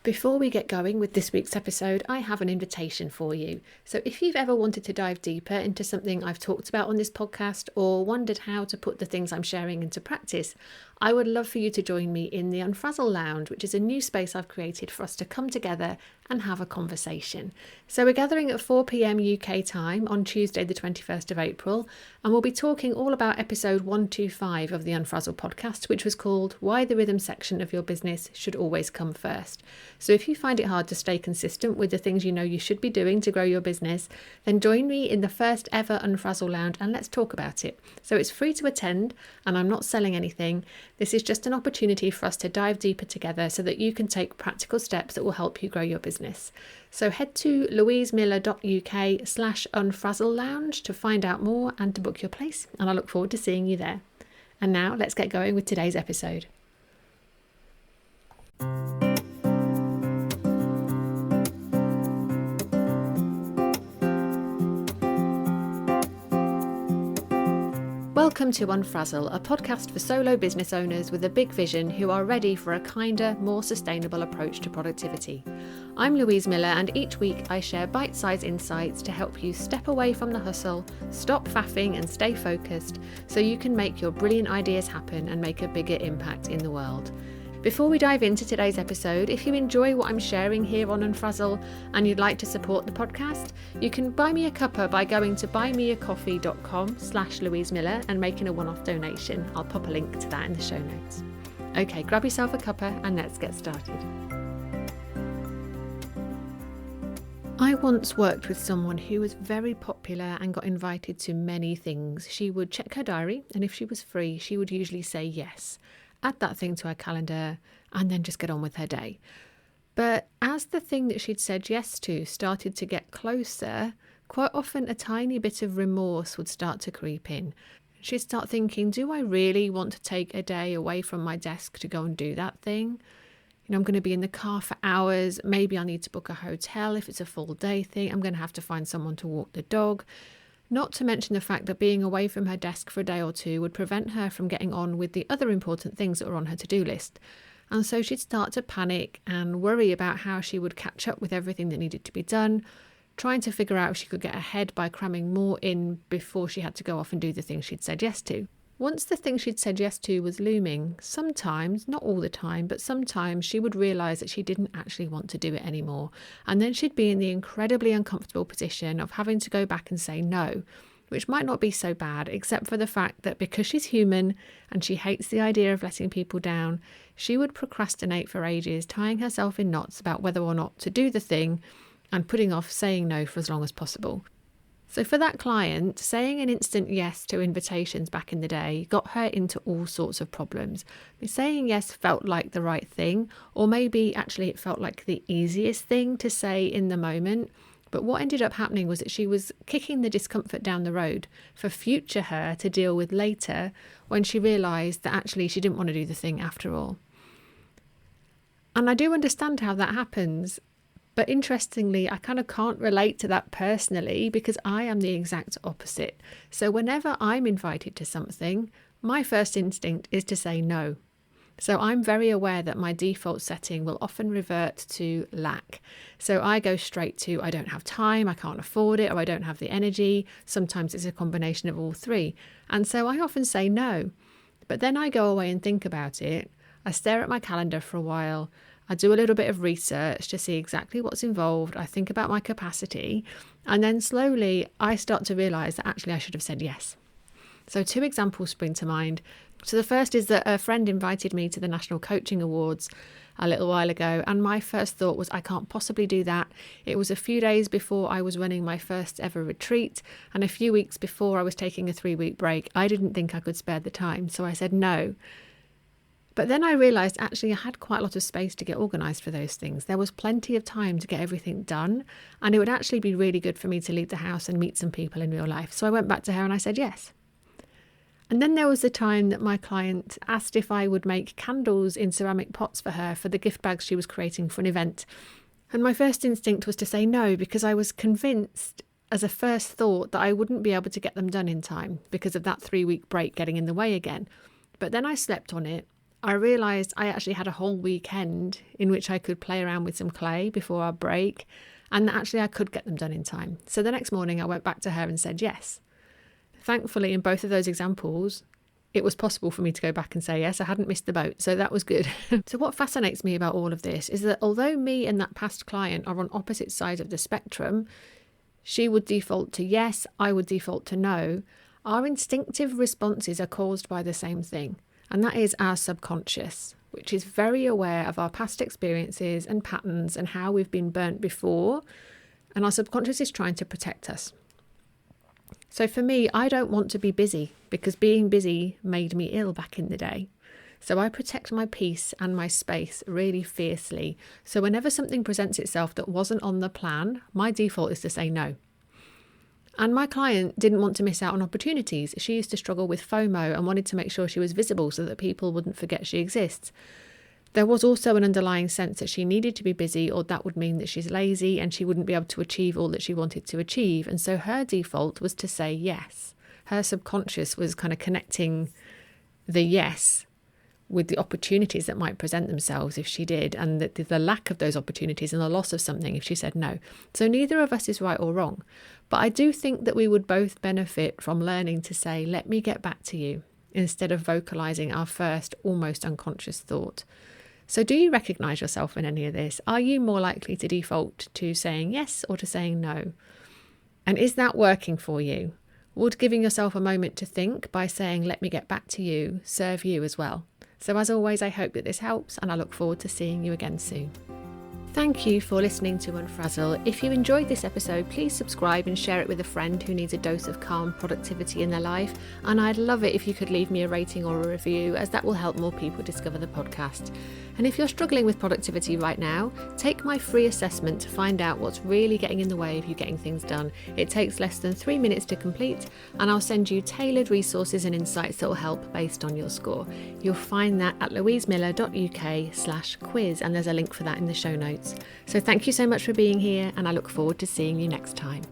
Before we get going with this week's episode, I have an invitation for you. So if you've ever wanted to dive deeper into something I've talked about on this podcast or wondered how to put the things I'm sharing into practice, I would love for you to join me in the Unfrazzle Lounge, which is a new space I've created for us to come together and have a conversation. So we're gathering at 4 p.m. UK time on Tuesday the 21st of April, and we'll be talking all about episode 125 of the Unfrazzle podcast, which was called Why the Rhythm Section of Your Business Should Always Come First. So if you find it hard to stay consistent with the things you know you should be doing to grow your business, then join me in the first ever Unfrazzle Lounge and let's talk about it. So it's free to attend and I'm not selling anything. This is just an opportunity for us to dive deeper together so that you can take practical steps that will help you grow your business. So head to louisemiller.uk/unfrazzle lounge to find out more and to book your place. And I look forward to seeing you there. And now let's get going with today's episode. Welcome to Unfrazzle, a podcast for solo business owners with a big vision who are ready for a kinder, more sustainable approach to productivity. I'm Louise Miller, and each week I share bite-sized insights to help you step away from the hustle, stop faffing and stay focused so you can make your brilliant ideas happen and make a bigger impact in the world. Before we dive into today's episode, if you enjoy what I'm sharing here on Unfrazzle and you'd like to support the podcast, you can buy me a cuppa by going to buymeacoffee.com/Louise Miller and making a one-off donation. I'll pop a link to that in the show notes. Okay, grab yourself a cuppa and let's get started. I once worked with someone who was very popular and got invited to many things. She would check her diary, and if she was free, she would usually say yes, add that thing to her calendar, and then just get on with her day. But as the thing that she'd said yes to started to get closer, quite often a tiny bit of remorse would start to creep in. She'd start thinking, do I really want to take a day away from my desk to go and do that thing? I'm going to be in the car for hours. Maybe I need to book a hotel if it's a full day thing. I'm going to have to find someone to walk the dog. Not to mention the fact that being away from her desk for a day or two would prevent her from getting on with the other important things that were on her to-do list. And so she'd start to panic and worry about how she would catch up with everything that needed to be done, trying to figure out if she could get ahead by cramming more in before she had to go off and do the things she'd said yes to. Once the thing she'd said yes to was looming, sometimes, not all the time, but sometimes she would realise that she didn't actually want to do it anymore. And then she'd be in the incredibly uncomfortable position of having to go back and say no, which might not be so bad, except for the fact that because she's human and she hates the idea of letting people down, she would procrastinate for ages, tying herself in knots about whether or not to do the thing and putting off saying no for as long as possible. So for that client, saying an instant yes to invitations back in the day got her into all sorts of problems. Saying yes felt like the right thing, or maybe actually it felt like the easiest thing to say in the moment. But what ended up happening was that she was kicking the discomfort down the road for future her to deal with later when she realised that actually she didn't want to do the thing after all. And I do understand how that happens. But interestingly, I kind of can't relate to that personally because I am the exact opposite. So whenever I'm invited to something, my first instinct is to say no. So I'm very aware that my default setting will often revert to lack. So I go straight to I don't have time, I can't afford it, or I don't have the energy. Sometimes it's a combination of all three. And so I often say no. But then I go away and think about it. I stare at my calendar for a while. I do a little bit of research to see exactly what's involved. I think about my capacity, and then slowly I start to realise that actually I should have said yes. So 2 examples spring to mind. So the first is that a friend invited me to the National Coaching Awards a little while ago, and my first thought was I can't possibly do that. It was a few days before I was running my first ever retreat, and a few weeks before I was taking a 3-week break. I didn't think I could spare the time, so I said no. But then I realised actually I had quite a lot of space to get organised for those things. There was plenty of time to get everything done, and it would actually be really good for me to leave the house and meet some people in real life. So I went back to her and I said yes. And then there was the time that my client asked if I would make candles in ceramic pots for her for the gift bags she was creating for an event. And my first instinct was to say no, because I was convinced as a first thought that I wouldn't be able to get them done in time because of that 3-week break getting in the way again. But then I slept on it. I realised I actually had a whole weekend in which I could play around with some clay before our break, and that actually I could get them done in time. So the next morning I went back to her and said yes. Thankfully, in both of those examples, it was possible for me to go back and say yes. I hadn't missed the boat, so that was good. So what fascinates me about all of this is that although me and that past client are on opposite sides of the spectrum, she would default to yes, I would default to no, our instinctive responses are caused by the same thing, and that is our subconscious, which is very aware of our past experiences and patterns and how we've been burnt before, and our subconscious is trying to protect us. So for me, I don't want to be busy because being busy made me ill back in the day. So I protect my peace and my space really fiercely. So whenever something presents itself that wasn't on the plan, my default is to say no. And my client didn't want to miss out on opportunities. She used to struggle with FOMO and wanted to make sure she was visible so that people wouldn't forget she exists. There was also an underlying sense that she needed to be busy, or that would mean that she's lazy and she wouldn't be able to achieve all that she wanted to achieve. And so her default was to say yes. Her subconscious was kind of connecting the yes with the opportunities that might present themselves if she did, and the lack of those opportunities and the loss of something if she said no. So neither of us is right or wrong. But I do think that we would both benefit from learning to say, let me get back to you, instead of vocalising our first almost unconscious thought. So do you recognise yourself in any of this? Are you more likely to default to saying yes or to saying no? And is that working for you? Would giving yourself a moment to think by saying, let me get back to you, serve you as well? So as always, I hope that this helps, and I look forward to seeing you again soon. Thank you for listening to Unfrazzle. If you enjoyed this episode, please subscribe and share it with a friend who needs a dose of calm productivity in their life. And I'd love it if you could leave me a rating or a review, as that will help more people discover the podcast. And if you're struggling with productivity right now, take my free assessment to find out what's really getting in the way of you getting things done. It takes less than 3 minutes to complete, and I'll send you tailored resources and insights that will help based on your score. You'll find that at louisemiller.uk/quiz, and there's a link for that in the show notes. So thank you so much for being here, and I look forward to seeing you next time.